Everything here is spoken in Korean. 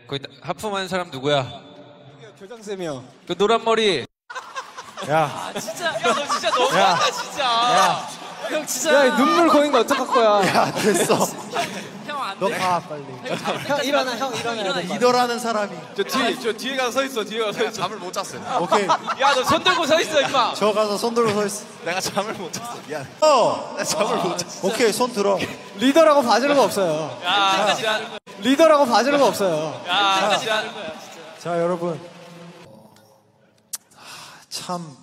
거기 하품하는 사람 누구야? 교장쌤이요. 그 노란 머리. 야, 진짜 야 너 진짜 너무한다 진짜. 야, 형 진짜. 야, 눈물 고인 거 어떡할 거야? 야 됐어. 형 안 너 돼. 가 빨리. 형 일어나, 형 일어나. 리더라는 사람이. 저 뒤에 가서 서 있어. 뒤에 가서 서 있어. 잠을 못 잤어요. 오케이. 야, 너 손 들고 서 있어, 임마. 저 가서 손 들고 서 있어. 내가 잠을 못 잤어. 미안. 잠을 못 잤어. 오케이 손 들어. 리더라고 봐주는 거 없어요. 언제까지 가는 거야? 리더라고 봐주는 거 없어요. 언제까지 가는 거야? 자 여러분. 참